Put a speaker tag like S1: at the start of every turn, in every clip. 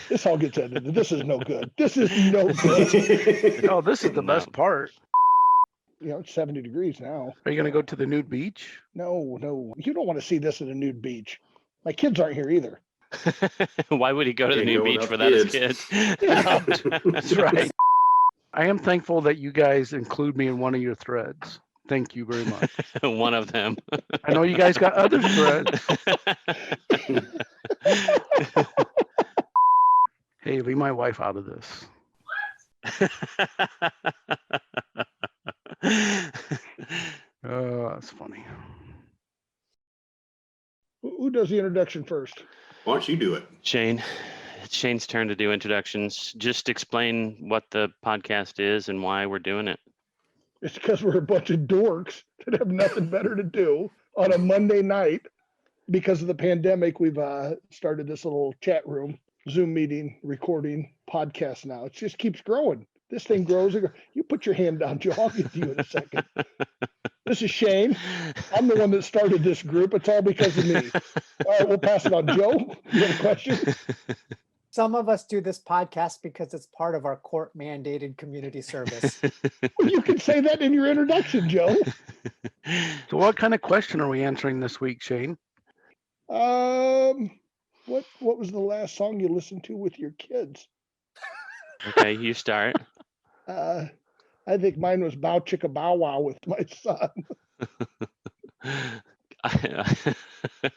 S1: This all gets edited. This is no good. This is no good.
S2: No, this is the best part.
S1: You know, it's 70 degrees now.
S2: Are you going to go to the nude beach?
S1: No. You don't want to see this at a nude beach. My kids aren't here either.
S3: Why would he go to the
S4: Can't
S3: new
S4: go
S3: beach
S4: without
S3: without his
S4: kids.
S3: kids?
S1: Yeah.
S2: That's right. I am thankful that you guys include me in one of your threads. Thank you very much.
S3: One of them.
S2: I know you guys got other threads. Hey, leave my wife out of this. Oh, that's funny.
S1: Who does the introduction first?
S4: Why don't you do it?
S3: Shane, it's Shane's turn to do introductions. Just explain what the podcast is and why we're doing it.
S1: It's because we're a bunch of dorks that have nothing better to do on a Monday night. Because of the pandemic, we've started this little chat room, Zoom meeting, recording, podcast now. It just keeps growing. This thing grows. You put your hand down, Joe. I'll get to you in a second. This is Shane. I'm the one that started this group. It's all because of me. All right, we'll pass it on. Joe, you have a question?
S5: Some of us do this podcast because it's part of our court-mandated community service.
S1: Well, you can say that in your introduction, Joe.
S2: So what kind of question are we answering this week, Shane?
S1: What was the last song you listened to with your kids?
S3: Okay, you start.
S1: I think mine was Bow Chicka Bow Wow with my son.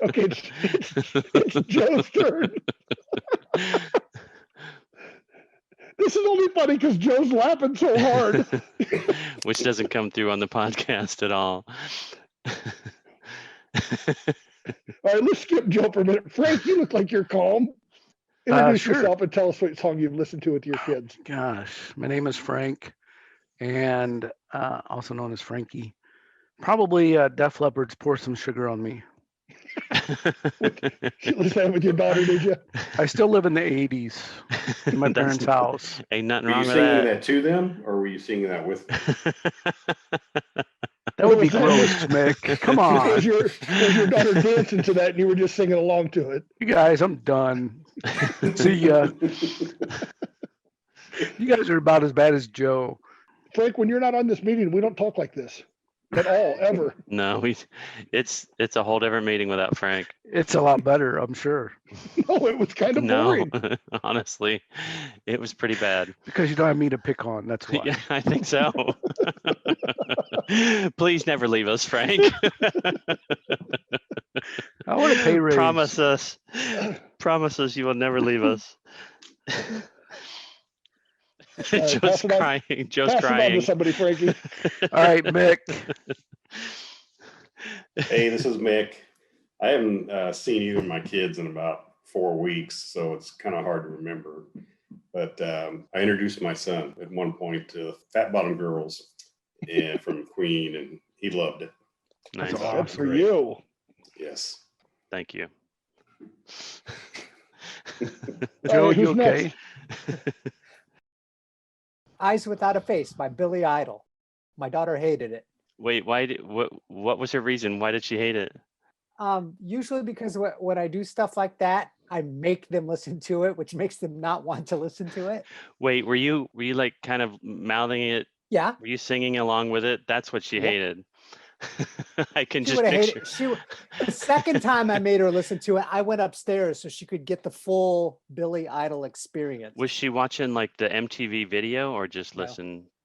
S1: Okay, it's Joe's turn. This is only funny because Joe's laughing so hard.
S3: Which doesn't come through on the podcast at all.
S1: All right, let's skip Joe for a minute. Frank, you look like you're calm. Introduce
S2: Sure.
S1: yourself and tell us what song you've listened to with your kids.
S2: Gosh, my name is Frank, and also known as Frankie. Probably Def Leppard's Pour Some Sugar on Me.
S1: You listened to that with your daughter, did you?
S2: I still live in the 80s in my
S3: That's-
S2: parents' house.
S3: Ain't nothing
S4: Were you
S3: wrong with
S4: singing
S3: that.
S4: that to them, or were you singing that with them?
S2: That would be
S1: Was that-
S2: gross, Mick. Come
S1: Was
S2: on.
S1: your daughter dancing to that and you were just singing along to it?
S2: You guys, I'm done. See ya. You guys are about as bad as Joe.
S1: Frank, when you're not on this meeting, we don't talk like this at all, ever.
S3: No, it's a whole different meeting without Frank.
S2: It's a lot better, I'm sure,
S1: No, it was kind of
S3: No,
S1: boring.
S3: honestly, it was pretty bad.
S2: because you don't have me to pick on. That's why.
S3: Yeah, I think so. Please never leave us, Frank.
S2: I want to pay raise.
S3: Promise us you will never leave us.
S1: pass
S3: Joe's
S1: it on-
S3: crying. Joe's
S1: Pass it on to
S3: crying.
S1: somebody, Frankie.
S2: All right, Mick.
S4: Hey, this is Mick. I haven't seen either of my kids in about 4 weeks, so it's kind of hard to remember. But I introduced my son at one point to Fat Bottom Girls and from Queen, and he loved it.
S3: Nice.
S2: That's
S1: Good
S2: awesome.
S1: for you.
S4: Yes.
S3: Thank you.
S2: Joe,
S1: right,
S2: you
S1: who's
S2: okay?
S5: Eyes Without a Face by Billy Idol. My daughter hated it.
S3: Wait, what was her reason? Why did she hate it?
S5: Usually because when I do stuff like that, I make them listen to it, which makes them not want to listen to it.
S3: Wait, were you like kind of mouthing it?
S5: Yeah.
S3: Were you singing along with it? That's what she
S5: Yep.
S3: hated. I can
S5: She
S3: just
S5: would have
S3: picture.
S5: hated the second time I made her listen to it, I went upstairs so she could get the full Billy Idol experience.
S3: Was she watching like the MTV video or just
S5: No.
S3: just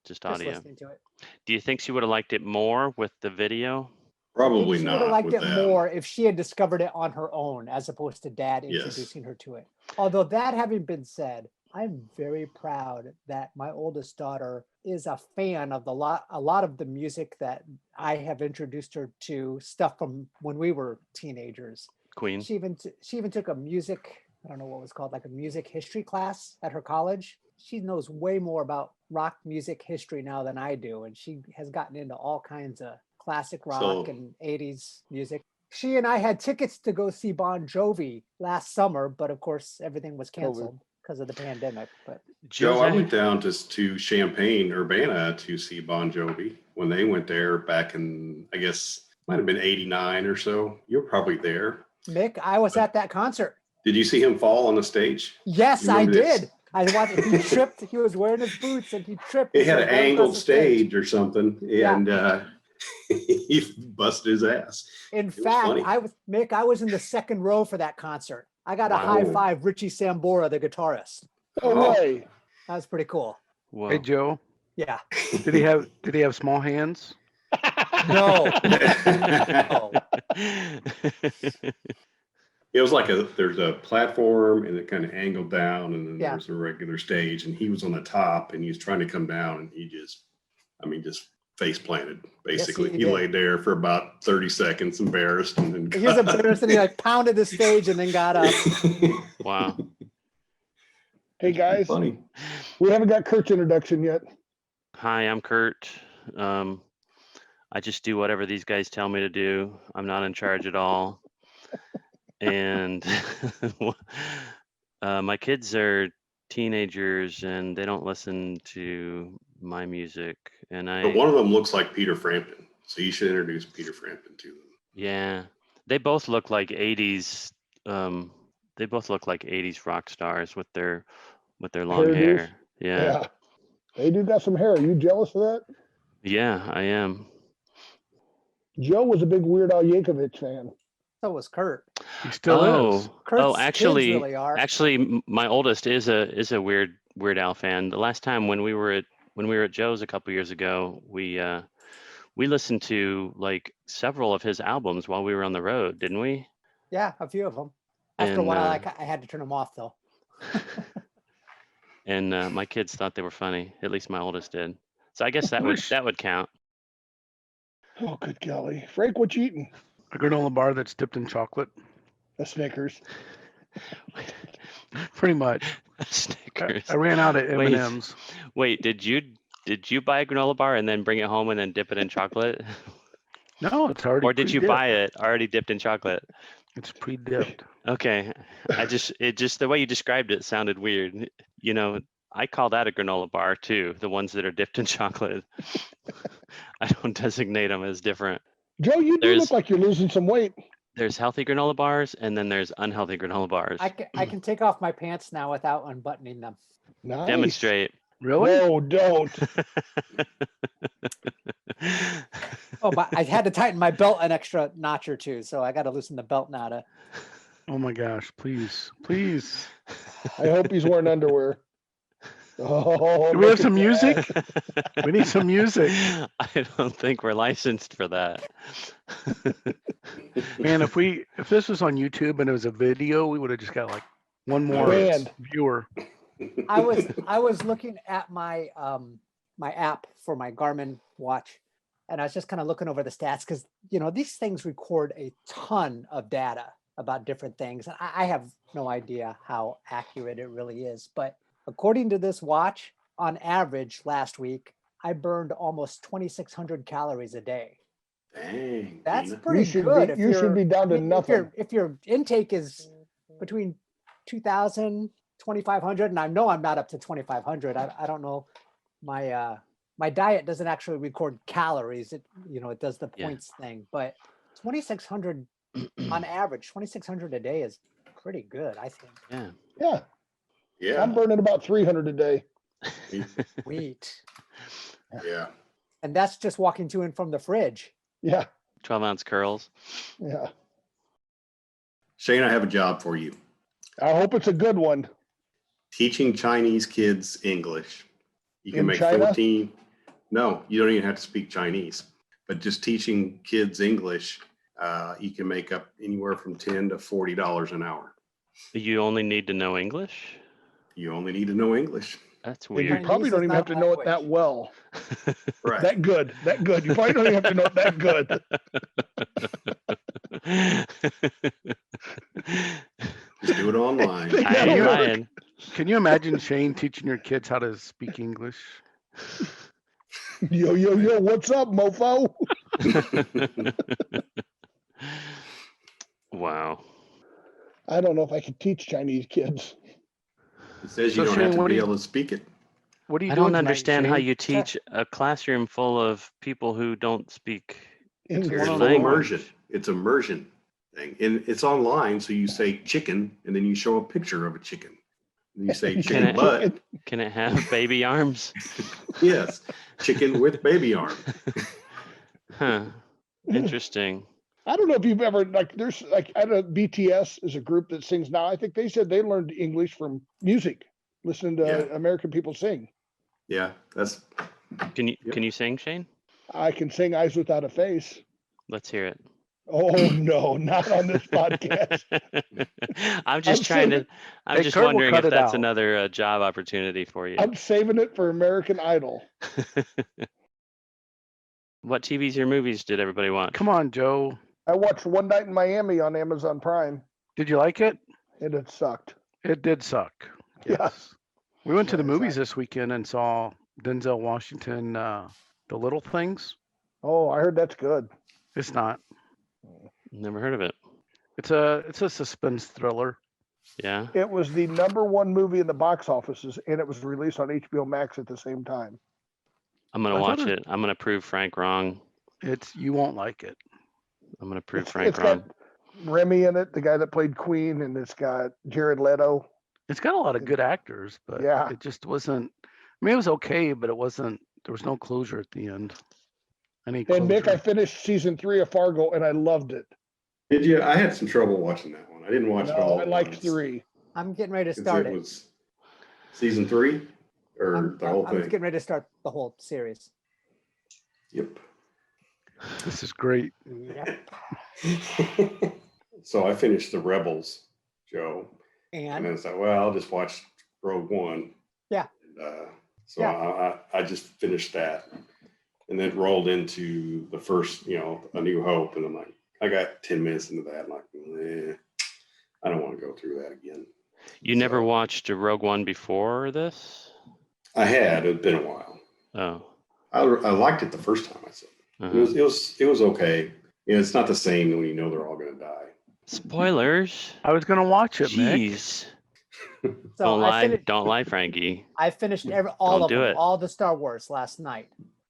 S5: Just
S3: audio?
S5: listening to it.
S3: Do you think she would have liked it more with the video?
S4: Probably
S5: She would
S4: not.
S5: have liked
S4: with
S5: it
S4: that.
S5: more if she had discovered it on her own, as opposed to dad
S4: Yes.
S5: introducing her to it. Although that having been said, I'm very proud that my oldest daughter is a fan of a lot of the music that I have introduced her to, stuff from when we were teenagers.
S3: Queen.
S5: She even took a music, I don't know what it was called, like a music history class at her college. She knows way more about rock music history now than I do, and she has gotten into all kinds of classic rock
S4: So-
S5: and 80s music. She and I had tickets to go see Bon Jovi last summer, but of course everything was canceled because of the pandemic. But
S4: Joe, I
S3: Jose-
S4: went down to Champaign, Urbana to see Bon Jovi when they went there back in, I guess, might have been 89 or so. You're probably there.
S5: Mick, I was at that concert.
S4: Did you see him fall on the stage?
S5: Yes,
S4: You
S5: I
S4: remember this?
S5: did. I watched. He tripped. He was wearing his boots and he tripped.
S4: He
S5: and
S4: had
S5: started
S4: an
S5: going across
S4: angled
S5: the stage.
S4: stage or something,
S5: Yeah.
S4: and he busted his ass.
S5: In
S4: was
S5: fact,
S4: funny.
S5: Mick, I was in the second row for that concert. I got a
S3: Wow.
S5: high five Richie Sambora, the guitarist.
S1: No
S4: Oh.
S1: way.
S5: That was pretty cool.
S3: Whoa.
S2: Hey Joe,
S5: Yeah.
S2: did he have small hands?
S5: No. Oh.
S4: It was like there's a platform and it kind of angled down, and then
S5: Yeah.
S4: there's a regular stage, and he was on the top and he was trying to come down, and he just face planted basically.
S5: he
S4: He
S5: did.
S4: laid there for about 30 seconds, embarrassed, and then
S5: He was embarrassed and he like pounded the stage and then got up.
S3: Wow.
S1: Hey guys,
S4: Funny.
S1: we haven't got Kurt's introduction yet.
S3: Hi, I'm Kurt. I just do whatever these guys tell me to do. I'm not in charge at all. And my kids are teenagers and they don't listen to my music. And
S4: But one of them looks like Peter Frampton, so you should introduce Peter Frampton to them.
S3: yeah, they both look like 80s. They both look like 80s rock stars with their long
S1: Hairdos?
S3: hair. Yeah.
S1: They do got some hair. Are you jealous of that?
S3: Yeah, I am.
S1: Joe was a big Weird Al Yankovic fan.
S5: So was Kurt.
S2: He still is.
S5: Kurt's
S3: Oh,
S5: kids
S3: actually,
S5: really are.
S3: my oldest is a Weird Al fan. The last time when we were at Joe's a couple years ago, we listened to like several of his albums while we were on the road, didn't we?
S5: Yeah, a few of them. After a
S3: And,
S5: while, I had to turn them off though.
S3: And my kids thought they were funny. At least my oldest did. So I guess that would count.
S1: Oh, good golly. Frank, what you eating?
S2: A granola bar that's dipped in chocolate.
S1: A Snickers.
S2: Pretty much.
S3: Snickers.
S2: I ran out of
S3: Wait.
S2: M&Ms.
S3: Wait, did you buy a granola bar and then bring it home and then dip it in chocolate?
S2: No, it's already
S3: Or did you
S2: pre-dipped.
S3: buy it already dipped in chocolate?
S2: It's pre-dipped.
S3: Okay. It just the way you described it sounded weird. You know, I call that a granola bar too, the ones that are dipped in chocolate. I don't designate them as different.
S1: Joe, you do
S3: There's-
S1: look like you're losing some weight.
S3: There's healthy granola bars and then there's unhealthy granola bars.
S5: I can take off my pants now without unbuttoning them.
S1: Nice.
S3: Demonstrate.
S2: Really?
S1: No, don't.
S5: Oh, but I had to tighten my belt an extra notch or two, so I got to loosen the belt now to.
S2: Oh my gosh, please. Please.
S1: I hope he's wearing underwear. Oh,
S2: Do we have
S1: look
S2: some
S1: at
S2: music?
S1: that.
S2: We need some music.
S3: I don't think we're licensed for that.
S2: Man, if this was on YouTube and it was a video, we would have just got like one more
S1: Banned.
S2: viewer.
S5: I was looking at my my app for my Garmin watch, and I was just kind of looking over the stats because these things record a ton of data about different things, and I have no idea how accurate it really is. But according to this watch, on average last week, I burned almost 2,600 calories a day.
S4: Dang.
S5: That's
S4: Dina.
S5: pretty good.
S1: You should be down to nothing.
S5: If your intake is between 2,000, 2,500, and I know I'm not up to 2,500. I don't know. My diet doesn't actually record calories. It does the
S3: Yeah.
S5: points thing, but 2,600 on average, 2,600 a day is pretty good, I think.
S3: Yeah.
S1: Yeah,
S4: Yeah.
S1: I'm burning about 300 a day.
S5: Sweet.
S4: Yeah.
S5: And that's just walking to and from the fridge.
S1: Yeah,
S3: 12-ounce curls.
S1: yeah.
S4: Shane, I have a job for you.
S1: I hope it's a good one.
S4: Teaching Chinese kids English. You can
S1: In
S4: make
S1: China?
S4: 14. No, you don't even have to speak Chinese, but just teaching kids English, you can make up anywhere from $10 to $40 an hour.
S3: You only need to know English?
S4: You only need to know English.
S3: That's
S1: And you
S3: weird.
S1: probably
S5: Chinese
S1: don't
S5: is
S1: even
S5: not
S1: have to
S5: a
S1: know it that
S5: language.
S1: well.
S4: Right.
S1: That good. You probably don't even have to know it that good.
S4: Just do it online.
S1: Think
S3: I
S1: that'll
S3: ain't
S1: work.
S3: lying.
S2: Can you imagine Shane teaching your kids how to speak English?
S1: Yo, what's up, mofo?
S3: Wow.
S1: I don't know if I could teach Chinese kids.
S4: It says
S2: So
S4: you don't
S2: Shane,
S4: have to
S2: what do
S4: be
S2: you-
S4: able to speak it.
S2: What are you
S3: I
S2: doing
S3: don't
S2: tonight,
S3: understand how
S2: Shane?
S3: you teach a classroom full of people who don't speak
S1: English.
S3: your
S4: It's full
S3: language.
S4: immersion. It's immersion. thing. And it's online, so you say chicken, and then you show a picture of a chicken. And you say
S1: Can
S4: chicken
S3: it-
S4: butt.
S3: Can it have baby arms?
S4: Yes, chicken with baby arm.
S3: Huh. Interesting.
S1: I don't know if you've ever there's I don't know, BTS is a group that sings now. I think they said they learned English from music, listening to
S4: Yeah.
S1: American people sing.
S4: Yeah, that's
S3: Can you sing, Shane?
S1: I can sing Eyes Without a Face.
S3: Let's hear it.
S1: Oh no, not on this podcast.
S3: I'm just
S1: I'm
S3: trying to.
S1: saving-
S3: I'm
S2: Hey,
S3: just
S2: Kurt will
S3: wondering
S2: cut
S3: if
S2: it
S3: that's
S2: out.
S3: another job opportunity for you.
S1: I'm saving it for American Idol.
S3: What TVs or movies did everybody watch?
S2: Come on, Joe.
S1: I watched One Night in Miami on Amazon Prime,
S2: Did you like it?
S1: and it sucked.
S2: It did suck.
S1: Yeah.
S2: Yes. We went to the
S1: Yeah,
S2: movies
S1: exactly.
S2: this weekend and saw Denzel Washington, The Little Things.
S1: Oh, I heard that's good.
S2: It's not.
S3: Never heard of it.
S2: It's a suspense thriller.
S3: Yeah.
S1: It was the #1 movie in the box offices, and it was released on HBO Max at the same time.
S3: I'm gonna
S2: I thought
S3: watch
S2: it-
S3: it. I'm gonna prove Frank wrong.
S2: You won't like it.
S3: I'm gonna prove
S1: It's
S3: Frank
S1: got
S3: wrong.
S1: Remy in it, the guy that played Queen, and it's got Jared Leto.
S2: It's got a lot of good actors, but
S1: Yeah.
S2: it just wasn't. I mean, it was okay, but it wasn't. There was no closure at the end. Any
S1: And Mick, I
S2: closure.
S1: finished season 3 of Fargo, and I loved it.
S4: Did you? I had some trouble watching that one. I didn't watch it
S1: No,
S4: all.
S1: I
S4: at
S1: liked
S4: once.
S1: 3.
S5: I'm getting ready to
S4: 'Cause
S5: start
S4: it
S5: it.
S4: was season 3 or
S5: I'm,
S4: the whole
S5: I'm
S4: thing.
S5: getting ready to start the whole series.
S4: Yep.
S2: This is great.
S5: Yep.
S4: So I finished the Rebels, Joe, and
S5: And
S4: then I thought, well, I'll just watch Rogue One.
S5: Yeah.
S4: So I just finished that, and then rolled into the first, A New Hope, and I'm like, I got 10 minutes into that, like, I don't want to go through that again.
S3: You never
S4: So-
S3: watched Rogue One before this?
S4: I had. It'd been a while.
S3: Oh.
S4: I liked it the first time I saw it.
S3: Uh-huh.
S4: It was okay. It's not the same when you know they're all going to die.
S3: Spoilers.
S2: I was gonna watch it, Mick.
S3: Jeez.
S5: so
S3: Don't
S5: I
S3: lie.
S5: finished.
S3: Don't lie, Frankie.
S5: I finished all
S3: Don't
S5: of
S3: do
S5: them,
S3: it.
S5: all the Star Wars last night.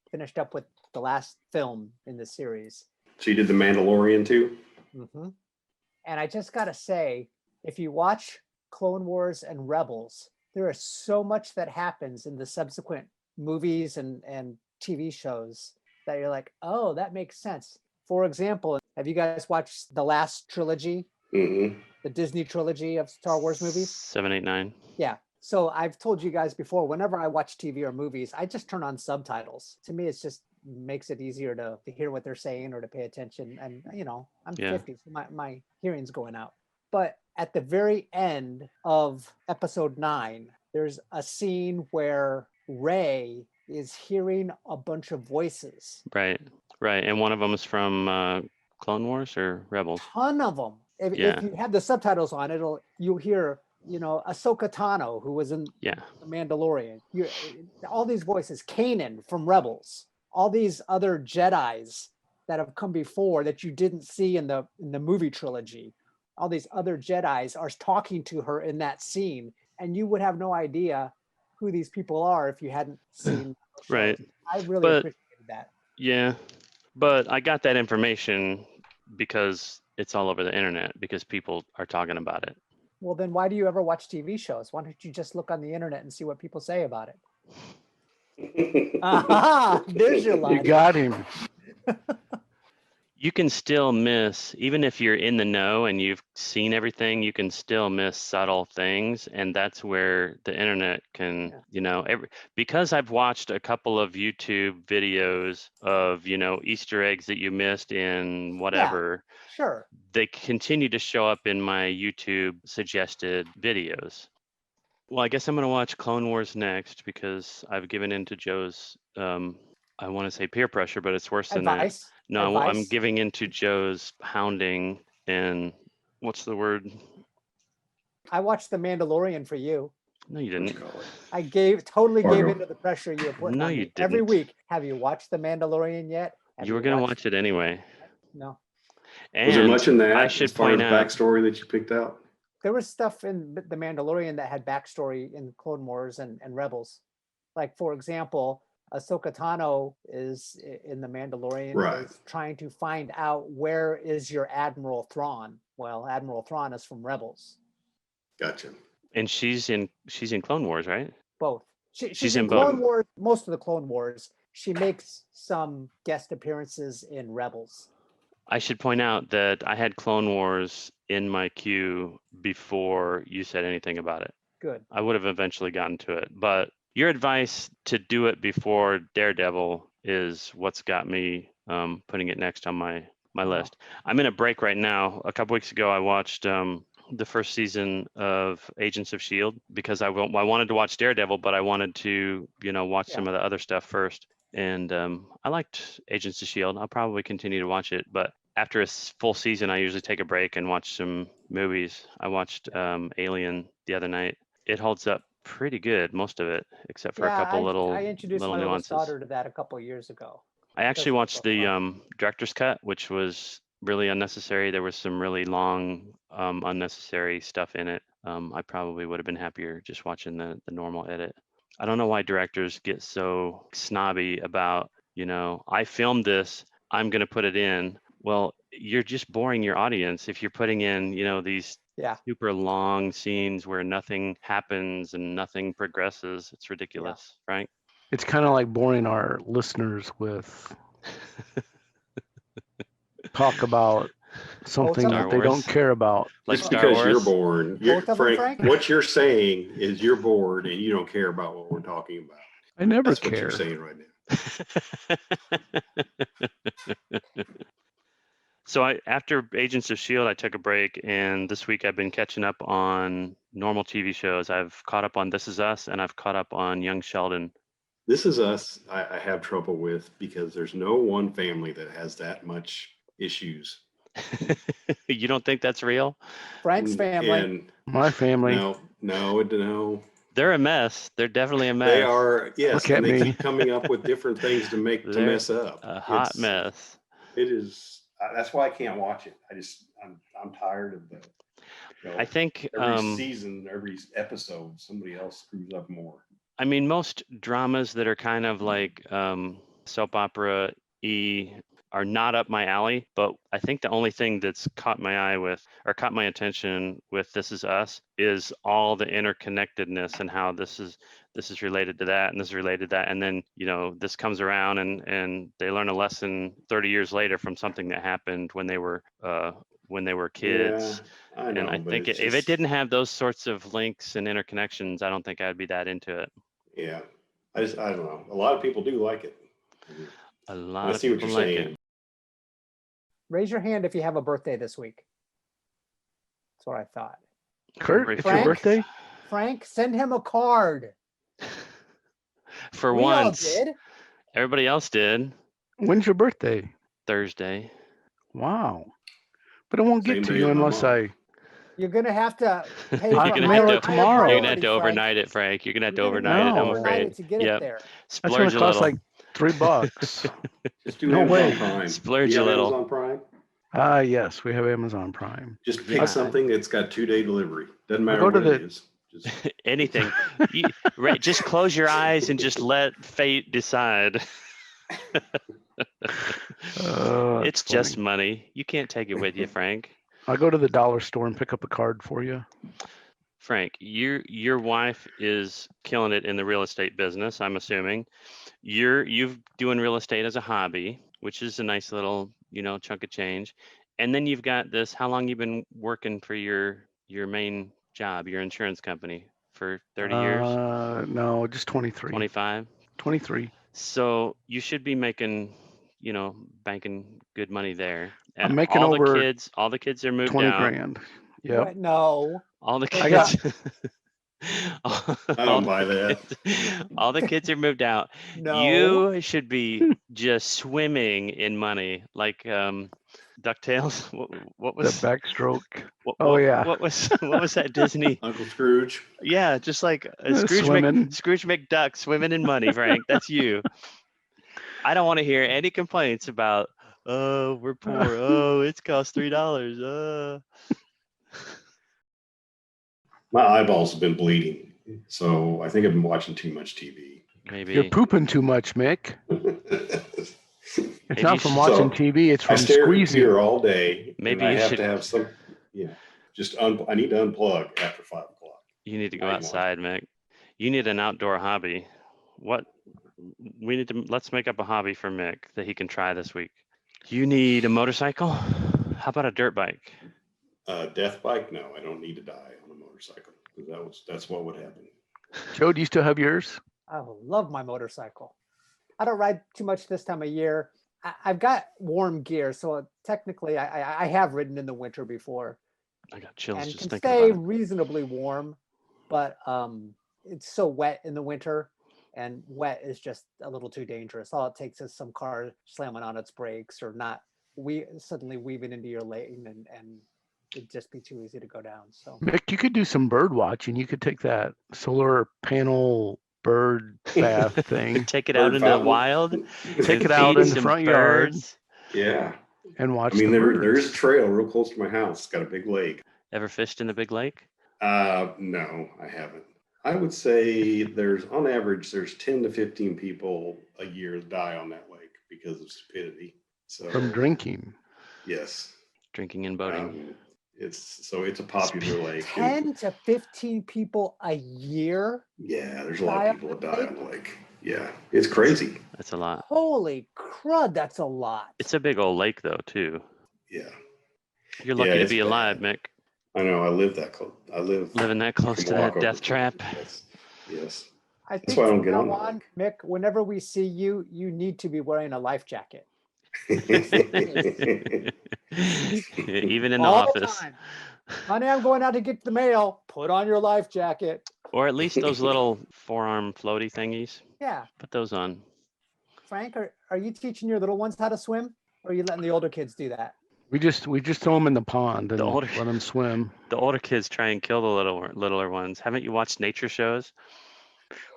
S5: Finished up with the last film in the series.
S4: So you did the Mandalorian too?
S5: hmm And I just gotta say, if you watch Clone Wars and Rebels, there is so much that happens in the subsequent movies and TV shows that you're like, oh, that makes sense. For example, have you guys watched the last trilogy,
S4: Mm-hmm.
S5: the Disney trilogy of Star Wars movies?
S3: 7, 8, 9.
S5: Yeah. So I've told you guys before, whenever I watch TV or movies, I just turn on subtitles. To me, it's just makes it easier to hear what they're saying or to pay attention. And, I'm
S3: Yeah.
S5: 50, so my hearing's going out. But at the very end of episode 9, there's a scene where Rey is hearing a bunch of voices,
S3: Right. Right. And one of them is from Clone Wars or Rebels.
S5: ton of them. If
S3: Yeah.
S5: you have the subtitles on, you'll hear, Ahsoka Tano, who was in
S3: Yeah.
S5: The Mandalorian. All these voices, Kanan from Rebels, all these other Jedis that have come before that you didn't see in the movie trilogy. All these other Jedis are talking to her in that scene, and you would have no idea who these people are if you hadn't seen. the shows.
S3: Right.
S5: I really
S3: But-
S5: appreciated that.
S3: Yeah. But I got that information because it's all over the internet because people are talking about it.
S5: Well, then why do you ever watch TV shows? Why don't you just look on the internet and see what people say about it? Aha! There's your
S2: You
S5: line.
S2: got him.
S3: You can still miss, even if you're in the know and you've seen everything, you can still miss subtle things. And that's where the internet can, because I've watched a couple of YouTube videos of, Easter eggs that you missed in whatever,
S5: Sure.
S3: they continue to show up in my YouTube suggested videos. Well, I guess I'm going to watch Clone Wars next because I've given in to Joe's, I want to say peer pressure, but it's worse than that.
S5: Advice.
S3: No, I'm
S5: Advice?
S3: giving into Joe's hounding and what's the word?
S5: I watched The Mandalorian for you.
S3: No, you didn't.
S5: I totally gave
S4: Fargo.
S5: into the pressure you were putting
S3: No,
S5: on
S3: you
S5: me. Every
S3: didn't.
S5: week. Have you watched The Mandalorian yet? Have
S3: You were going to
S5: watched-
S3: watch it anyway.
S5: No.
S3: And
S4: Was there much in that
S3: I should
S4: as far
S3: point
S4: as
S3: out,
S4: backstory that you picked out?
S5: There was stuff in The Mandalorian that had backstory in Clone Wars and Rebels. Like, for example, Ahsoka Tano is in The Mandalorian,
S4: Right.
S5: is trying to find out where is your Admiral Thrawn. Well, Admiral Thrawn is from Rebels.
S4: Gotcha.
S3: And she's in Clone Wars, right?
S5: Both.
S3: She's
S5: She's
S3: in
S5: in
S3: both.
S5: Clone Wars, most of the Clone Wars. She makes some guest appearances in Rebels.
S3: I should point out that I had Clone Wars in my queue before you said anything about it.
S5: Good.
S3: I would have eventually gotten to it, but your advice to do it before Daredevil is what's got me putting it next on my list. I'm in a break right now. A couple weeks ago, I watched the first season of Agents of S.H.I.E.L.D. because I wanted to watch Daredevil, but I wanted to, watch some of the other stuff first. And I liked Agents of S.H.I.E.L.D. I'll probably continue to watch it, but after a full season, I usually take a break and watch some movies. I watched Alien the other night. It holds up pretty good, most of it, except for a couple
S5: I introduced
S3: little
S5: my oldest
S3: nuances.
S5: daughter to that a couple of years ago.
S3: I actually
S5: Doesn't look
S3: watched
S5: so
S3: the
S5: fun.
S3: director's cut, which was really unnecessary. There was some really long, unnecessary stuff in it. I probably would have been happier just watching the normal edit. I don't know why directors get so snobby about, I filmed this, I'm going to put it in. Well, you're just boring your audience if you're putting in, these super long scenes where nothing happens and nothing progresses. It's ridiculous, right?
S2: It's kind of like boring our listeners with talk about something
S5: Star
S2: that they don't
S3: Wars.
S2: care about.
S3: Like
S4: It's
S3: Star
S4: because
S3: Wars.
S4: you're bored.
S5: Both of them, Frank?
S4: What you're saying is you're bored and you don't care about what we're talking about.
S2: I never
S4: That's
S2: care.
S4: what you're saying right now.
S3: So after Agents of S.H.I.E.L.D., I took a break, and this week I've been catching up on normal TV shows. I've caught up on This Is Us, and I've caught up on Young Sheldon.
S4: This Is Us, I have trouble with because there's no one family that has that much issues.
S3: You don't think that's real?
S5: Frank's family.
S4: And
S2: My family.
S4: No.
S3: They're a mess. They're definitely a mess.
S4: They are, yes.
S2: Look at
S4: and they
S2: me.
S4: keep coming up with different things to mess up.
S3: A hot mess.
S4: It is. That's why I can't watch it. I'm tired of the.
S3: I think
S4: every season, every episode, somebody else screws up more.
S3: I mean, most dramas that are kind of like soap opera-y are not up my alley, but I think the only thing that's caught my attention with This Is Us is all the interconnectedness and how this is related to that and this is related to that, and then this comes around and they learn a lesson 30 years later from something that happened when they were kids.
S4: Yeah, I know,
S3: and I think if it didn't have those sorts of links and interconnections, I don't think I'd be that into it.
S4: Yeah, I don't know. A lot of people do like it.
S3: A lot
S4: I see what you're saying.
S5: Raise your hand if you have a birthday this week. That's what I thought.
S2: Kurt, it's your
S5: Frank?
S2: birthday?
S5: Frank, send him a card.
S3: For
S5: We
S3: once,
S5: all did.
S3: everybody else did.
S2: When's your birthday?
S3: Thursday.
S2: Wow. But it won't
S4: Same
S2: get to
S4: day
S2: you
S4: as my
S2: unless
S4: mom.
S5: You're gonna have to pay
S2: I
S5: for
S2: can
S5: a
S2: mail
S5: higher
S2: it tomorrow.
S3: You're gonna have
S5: priority,
S3: to
S5: Frank.
S3: overnight it, Frank. You're gonna have to
S5: You're gonna
S3: overnight it. I'm
S2: No.
S3: afraid.
S5: to get it there.
S2: That's
S3: Splurge
S2: going
S3: a
S2: to cost
S3: little.
S2: like $3.
S4: Just do
S2: No
S4: Amazon
S2: way.
S4: Prime.
S3: Splurge
S4: Do you
S3: a
S4: have
S3: little.
S4: Amazon Prime?
S2: Yes, we have Amazon Prime.
S4: Just pick
S3: Yeah.
S4: something that's got 2-day delivery. Doesn't matter
S2: go to
S4: what it
S2: the-
S4: is. Just
S3: Anything. Just close your eyes and just let fate decide. It's just
S2: funny.
S3: money. You can't take it with you, Frank.
S2: I'll go to the dollar store and pick up a card for you.
S3: Frank, your wife is killing it in the real estate business, I'm assuming. You've doing real estate as a hobby, which is a nice little, chunk of change. And then you've got this, how long you've been working for your main job, your insurance company? For 30 years?
S2: No, just 23.
S3: 25?
S2: 23.
S3: So you should be making, banking good money there.
S2: I'm making
S3: all
S2: over
S3: the kids are moved
S2: 20
S3: out.
S2: grand. Yep.
S5: What? No.
S3: All the
S2: I got-
S3: kids.
S4: I don't buy that.
S3: All the kids are moved out.
S5: No.
S3: You should be just swimming in money, like DuckTales. What
S2: The
S3: was?
S2: backstroke.
S3: What,
S2: yeah.
S3: What was that Disney?
S4: Uncle Scrooge.
S3: Yeah, just like Scrooge
S2: Swimming.
S3: Scrooge McDuck swimming in money, Frank. That's you. I don't want to hear any complaints about, oh, we're poor. Oh, it's cost $3.
S4: My eyeballs have been bleeding, so I think I've been watching too much TV.
S3: Maybe
S2: You're pooping too much, Mick. It's
S3: Maybe
S2: not
S3: you
S2: from
S3: should-
S2: watching
S4: So,
S2: TV. It's
S4: I
S2: from
S4: stare at the
S2: squeezing.
S4: computer all day.
S3: Maybe
S4: and I
S3: you
S4: have
S3: should-
S4: to have some. Yeah, I need to unplug after 5 o'clock.
S3: you need to go
S4: Right,
S3: outside, Mick. You need an outdoor hobby. What let's make up a hobby for Mick that he can try this week. You need a motorcycle? How about a dirt bike?
S4: Death bike? No, I don't need to die on a motorcycle because that's what would happen.
S2: Joe, do you still have yours?
S5: I love my motorcycle. I don't ride too much this time of year. I've got warm gear, so technically I have ridden in the winter before
S3: I got chills
S5: and
S3: just
S5: can
S3: thinking
S5: stay
S3: about it.
S5: reasonably warm, but it's so wet in the winter, and wet is just a little too dangerous. All it takes is some car slamming on its brakes or not suddenly weaving into your lane, and it'd just be too easy to go down. So
S2: Mick, you could do some bird watching. You could take that solar panel bird bath thing
S3: Take it
S4: Bird
S3: out into the
S4: fountain.
S3: wild.
S2: Take
S3: and
S2: it out
S3: feed
S2: in the
S3: some
S2: front yard.
S3: birds.
S4: Yeah,
S2: and watch
S4: I mean
S2: the
S4: there
S2: birds.
S4: is a trail real close to my house. It's got a big lake.
S3: Ever fished in the big lake?
S4: No, I haven't. I would say on average there's 10 to 15 people a year die on that lake because of stupidity. So
S2: From drinking.
S4: yes,
S3: Drinking and boating.
S4: it's a popular lake.
S5: 10 to 15 people a year.
S4: Yeah, there's a lot of
S5: Die
S4: people
S5: on
S4: that
S5: the
S4: die on the lake. Yeah, it's crazy.
S3: That's a lot.
S5: Holy crud, that's a lot.
S3: It's a big old lake though, too.
S4: Yeah,
S3: You're lucky
S4: Yeah,
S3: to
S4: it's
S3: be alive,
S4: bad.
S3: Mick.
S4: I know. I live that close.
S3: Living that
S4: I
S3: close
S4: can
S3: to
S4: walk
S3: that
S4: over
S3: death
S4: to it.
S3: trap.
S4: Yes.
S5: I
S4: That's
S5: think
S4: why I don't
S5: from
S4: get on
S5: now
S4: the
S5: on, Mick, whenever we see you, you need to be wearing a life jacket.
S4: lake.
S3: Even in the
S5: All
S3: office.
S5: time. Honey, I'm going out to get the mail. Put on your life jacket.
S3: Or at least those little forearm floaty thingies.
S5: Yeah.
S3: Put those on.
S5: Frank, are you teaching your little ones how to swim? Or are you letting the older kids do that?
S2: We just throw them in the pond and
S3: The older-
S2: let them swim.
S3: The older kids try and kill the littler ones. Haven't you watched nature shows?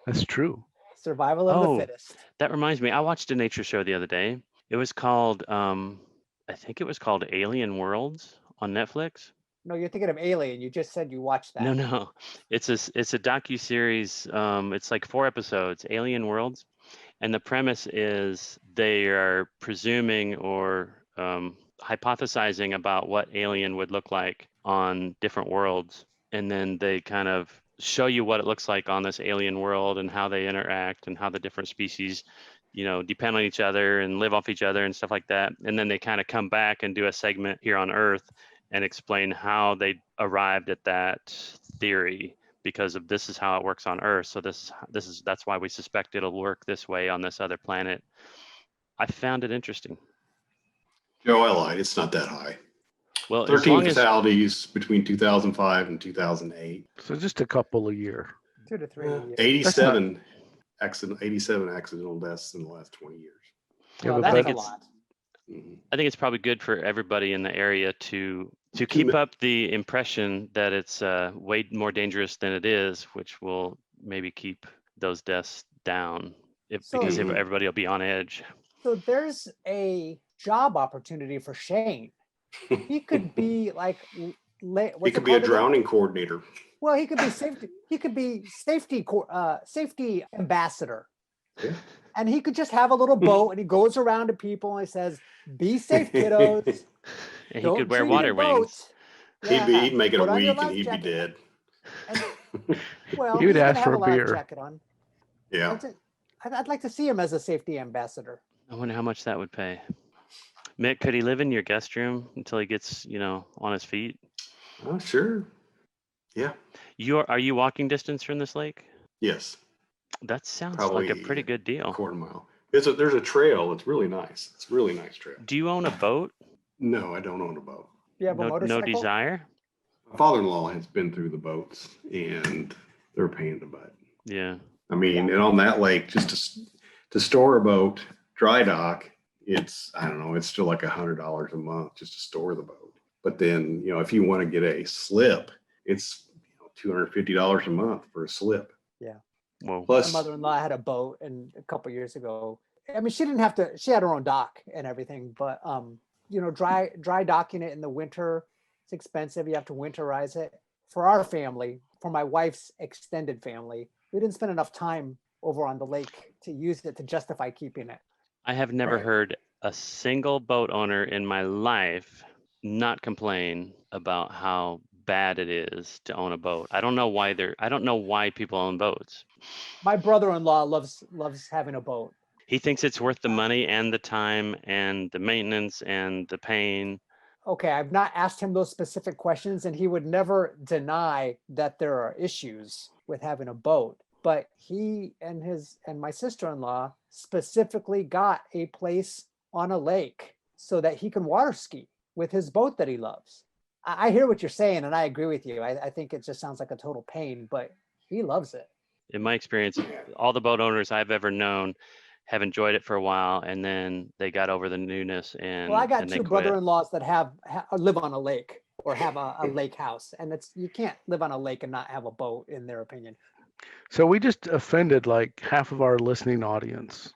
S2: That's true.
S5: Survival of
S3: Oh.
S5: the fittest.
S3: That reminds me, I watched a nature show the other day. It was called, I think it was called Alien Worlds on Netflix.
S5: No, you're thinking of Alien. You just said you watched that.
S3: No. It's a docu-series. It's like 4 episodes, Alien Worlds. And the premise is they are presuming or hypothesizing about what alien would look like on different worlds. And then they kind of show you what it looks like on this alien world and how they interact and how the different species, depend on each other and live off each other and stuff like that. And then they kind of come back and do a segment here on Earth and explain how they arrived at that theory, because of this is how it works on Earth. So that's why we suspect it'll work this way on this other planet. I found it interesting.
S4: Joe, I lied. It's not that high.
S3: Well, as
S4: 13
S3: long as
S4: fatalities between 2005 and 2008.
S2: So just a couple a year.
S5: 2 to 3 a year.
S4: 87 accidental deaths in the last 20 years.
S2: Yeah,
S5: Well,
S2: but
S5: that's a
S3: it's-
S5: lot.
S4: Mhm.
S3: I think it's probably good for everybody in the area to keep up the impression that it's way more dangerous than it is, which will maybe keep those deaths down because
S4: Mhm.
S3: everybody will be on edge.
S5: So there's a job opportunity for Shane. He could be like
S4: He could be a drowning coordinator.
S5: Well, he could be safety. He could be safety ambassador.
S4: Yeah.
S5: And he could just have a little boat, and he goes around to people and he says, "Be safe, kiddos.
S3: And he
S5: Don't
S3: could wear
S5: drink
S3: water
S5: your boat."
S3: wings.
S4: He'd make it a
S5: Put on your
S4: week and
S5: life
S4: he'd be
S5: jacket."
S4: dead.
S5: And, well,
S2: He would
S5: he's gonna
S2: ask
S5: have
S2: for
S5: a
S2: a
S5: life
S2: beer.
S5: jacket on.
S4: Yeah.
S5: I'd like to see him as a safety ambassador.
S3: I wonder how much that would pay. Mick, could he live in your guest room until he gets, on his feet?
S4: Oh, sure. Yeah.
S3: Are you walking distance from this lake?
S4: Yes.
S3: That sounds like a
S4: Probably
S3: pretty good
S4: A
S3: deal.
S4: quarter mile. There's a trail. It's really nice. It's a really nice trail.
S3: Do you own a boat?
S4: No, I don't own a boat.
S5: You have a
S3: No
S5: motorcycle?
S3: desire?
S4: My father-in-law has been through the boats and they're a pain in the butt.
S3: Yeah.
S4: I mean, and on that lake, just to store a boat, dry dock, it's still like $100 a month just to store the boat. But then, if you want to get a slip, it's $250 a month for a slip.
S5: Yeah.
S3: Whoa.
S5: My
S4: Plus,
S5: mother-in-law had a boat, and a couple years ago, I mean, she didn't have to. She had her own dock and everything, but dry docking it in the winter, it's expensive. You have to winterize it. For our family, for my wife's extended family, we didn't spend enough time over on the lake to use it to justify keeping it.
S3: I have never
S4: Right.
S3: heard a single boat owner in my life not complain about how bad it is to own a boat. I don't know why people own boats.
S5: My brother-in-law loves having a boat.
S3: He thinks it's worth the money and the time and the maintenance and the pain.
S5: Okay, I've not asked him those specific questions, and he would never deny that there are issues with having a boat. But he and my sister-in-law specifically got a place on a lake so that he can water ski with his boat that he loves. I hear what you're saying, and I agree with you. I think it just sounds like a total pain, but he loves it.
S3: In my experience, all the boat owners I've ever known have enjoyed it for a while, and then they got over the newness and
S5: Well, I got
S3: and they
S5: two
S3: quit.
S5: brother-in-laws that live on a lake or have a lake house, and you can't live on a lake and not have a boat, in their opinion.
S2: So we just offended like half of our listening audience.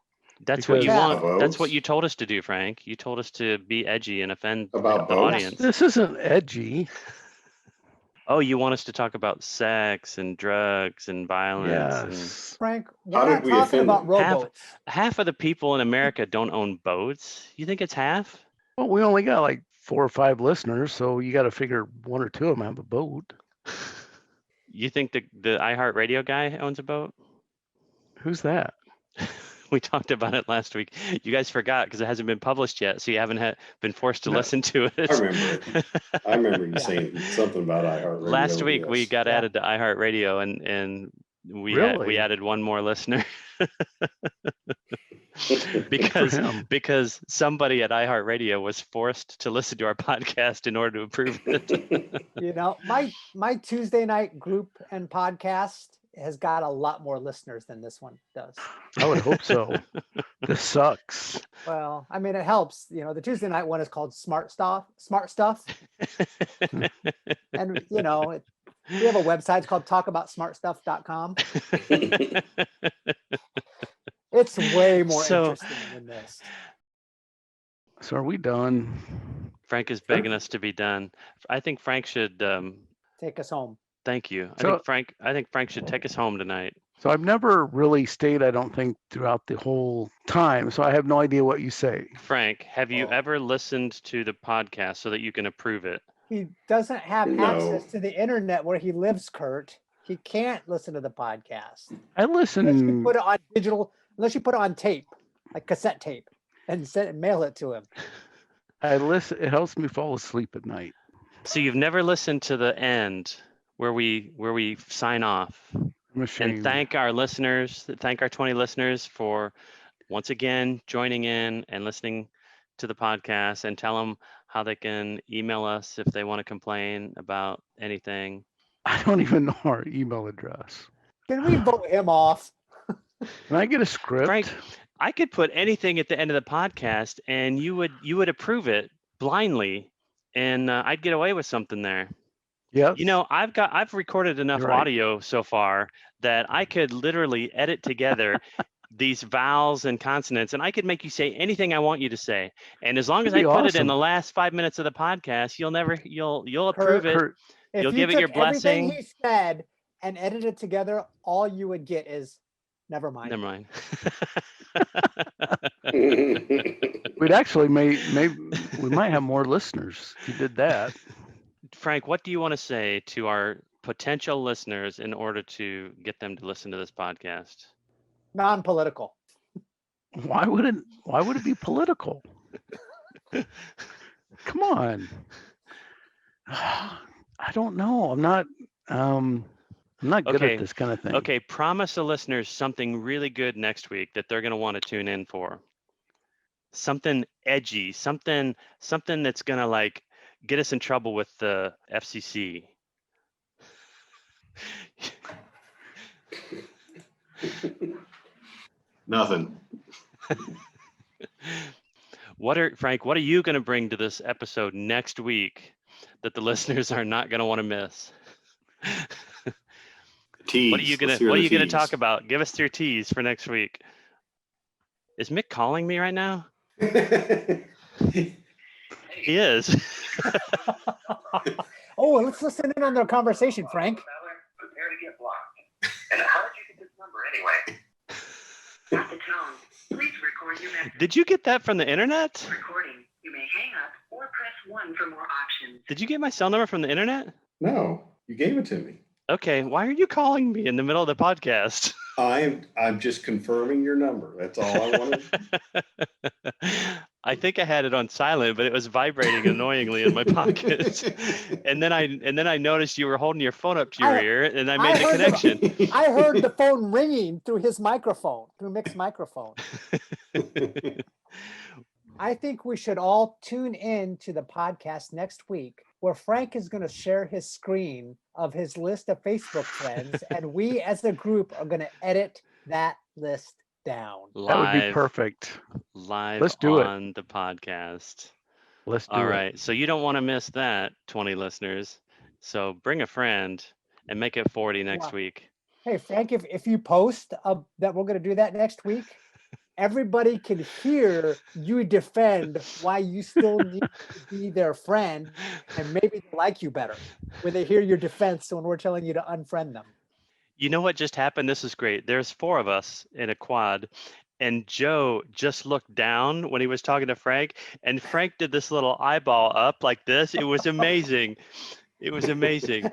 S3: That's what you
S2: Because-
S3: want.
S4: About
S3: That's what
S4: boats?
S3: you told us to do, Frank. You told us to be edgy and offend
S4: About
S3: the
S4: boats?
S3: audience.
S2: This isn't edgy.
S3: Oh, you want us to talk about sex and drugs and violence?
S2: Yes.
S5: Frank,
S4: How
S5: we're
S4: did
S5: not
S4: we
S5: talking
S4: offend
S5: about
S4: them?
S5: rowboats.
S3: Half of the people in America don't own boats. You think it's half?
S2: Well, we only got like 4 or 5 listeners, so you got to figure 1 or 2 of them have a boat.
S3: You think the iHeartRadio guy owns a boat?
S2: Who's that?
S3: We talked about it last week. You guys forgot because it hasn't been published yet, so you haven't been forced to
S2: No.
S3: listen to it.
S4: I remember it. I remember you
S5: Yeah.
S4: saying something about iHeartRadio.
S3: Last week we
S4: yes.
S3: got
S5: Yeah.
S3: added to iHeartRadio, and we
S2: Really?
S3: added one more listener
S2: Good for
S3: because
S2: him.
S3: because somebody at iHeartRadio was forced to listen to our podcast in order to approve it.
S5: You know, my Tuesday night group and podcast has got a lot more listeners than this one does.
S2: I would hope so. This sucks.
S5: Well, I mean, it helps. You know, the Tuesday night one is called Smart Stuff, and you know, we have a website. It's called talkaboutsmartstuff.com. It's way more
S3: So-
S5: interesting than this.
S2: So are we done?
S3: Frank is begging us to be done. I think Frank should.
S5: Take us home.
S3: Thank you.
S2: So-
S3: I think Frank should take us home tonight.
S2: So I've never really stayed, I don't think, throughout the whole time. So I have no idea what you say.
S3: Frank, have you
S4: Oh.
S3: ever listened to the podcast so that you can approve it?
S5: He doesn't have
S4: No.
S5: access to the internet where he lives, Kurt. He can't listen to the podcast
S2: I
S5: unless you
S2: listen.
S5: put it on digital, unless you put it on tape, like cassette tape, and mail it to him.
S2: I listen. It helps me fall asleep at night.
S3: So you've never listened to the end where we sign off
S2: I'm ashamed.
S3: and thank our listeners, thank our 20 listeners for once again joining in and listening to the podcast, and tell them how they can email us if they want to complain about anything.
S2: I don't even know our email address.
S5: Can we vote him off?
S2: Can I get a script?
S3: Frank, I could put anything at the end of the podcast and you would approve it blindly, and I'd get away with something there.
S2: Yep.
S3: You know, I've recorded enough
S2: You're right.
S3: audio so far that I could literally edit together these vowels and consonants, and I could make you say anything I want you to say. And as long as I
S2: That'd be
S3: put it in
S2: awesome.
S3: the last 5 minutes of the podcast, you'll approve it.
S2: Kurt,
S5: If
S3: You'll
S5: you
S3: give it your
S5: took everything
S3: blessing.
S5: he said and edited it together, all you would get is never mind.
S3: Never mind.
S2: we'd actually maybe we might have more listeners if you did that.
S3: Frank, what do you want to say to our potential listeners in order to get them to listen to this podcast?
S5: Non-political.
S2: Why would it be political? Come on. I don't know. I'm not good
S3: Okay,
S2: at this kind of thing.
S3: Okay, promise the listeners something really good next week that they're going to want to tune in for. Something edgy, something that's going to like get us in trouble with the FCC.
S4: Nothing.
S3: Frank, what are you going to bring to this episode next week that the listeners are not going to want to miss?
S4: Tease.
S3: What are you
S4: Let's hear
S3: going
S4: the
S3: to
S4: tease.
S3: talk about? Give us your tease for next week. Is Mick calling me right now? He is.
S5: Oh, let's listen in on their conversation, Frank.
S6: Prepare to get blocked. And how did you get this number anyway? your message.
S3: Did you get that from the internet?
S6: Recording. You may hang up or press 1 for more options.
S3: Did you get my cell number from the internet?
S4: No, you gave it to me.
S3: Okay, why are you calling me in the middle of the podcast?
S4: I'm just confirming your number. That's all I wanted.
S3: I think I had it on silent, but it was vibrating annoyingly in my pocket. And then I noticed you were holding your phone up to your ear, and I made the
S5: heard
S3: connection.
S5: I heard the phone ringing through his microphone, through Mick's microphone. I think we should all tune in to the podcast next week, where Frank is going to share his screen of his list of Facebook friends, and we as a group are going to edit that list down.
S2: That would be perfect.
S3: Live
S2: Let's do it.
S3: on the podcast.
S2: Let's do
S3: All
S2: it.
S3: right. So you don't want to miss that, 20 listeners. So bring a friend and make it 40 next
S5: Wow.
S3: week.
S5: Hey, Frank, if you post that we're going to do that next week, everybody can hear you defend why you still need to be their friend, and maybe they like you better when they hear your defense when we're telling you to unfriend them.
S3: You know what just happened? This is great. There's 4 of us in a quad, and Joe just looked down when he was talking to Frank, and Frank did this little eyeball up like this. It was amazing. It was amazing.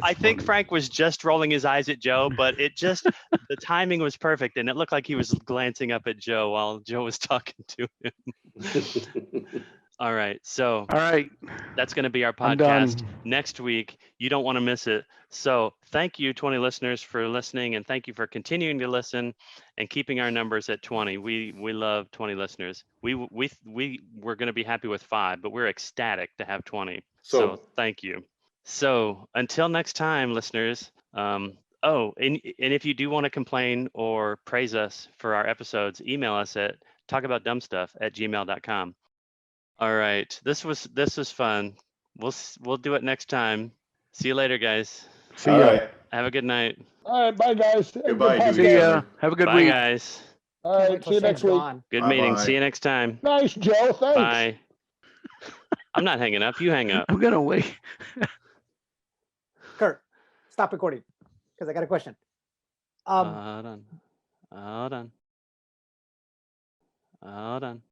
S3: I think
S2: funny.
S3: Frank was just rolling his eyes at Joe, but the timing was perfect, and it looked like he was glancing up at Joe while Joe was talking to him. All right, so
S2: All right.
S3: that's going to be our
S2: I'm
S3: podcast
S2: done.
S3: next week. You don't want to miss it. So thank you, 20 listeners, for listening, and thank you for continuing to listen and keeping our numbers at 20. We love 20 listeners. We we're going to be happy with 5, but we're ecstatic to have 20. So thank you. So until next time, listeners. And if you do want to complain or praise us for our episodes, email us at talkaboutdumbstuff@gmail.com. All right, this was fun. We'll do it next time. See you later, guys.
S2: See
S4: All
S2: ya.
S4: right.
S3: Have a good night.
S1: All right, bye guys. Have a good
S4: Goodbye,
S1: podcast.
S2: See ya. Have a good
S3: Bye,
S2: week.
S3: guys.
S1: All
S5: Can't
S1: right,
S5: wait till
S1: see you
S5: Shane's
S1: next week.
S5: gone.
S3: Good
S4: Bye-bye.
S3: meeting. See you next time.
S1: Nice, Joe. Thanks.
S3: Bye. I'm not hanging up. You hang up.
S2: I'm gonna wait.
S5: Kurt, stop recording because I got a question.
S3: Hold on. Hold on. Hold on.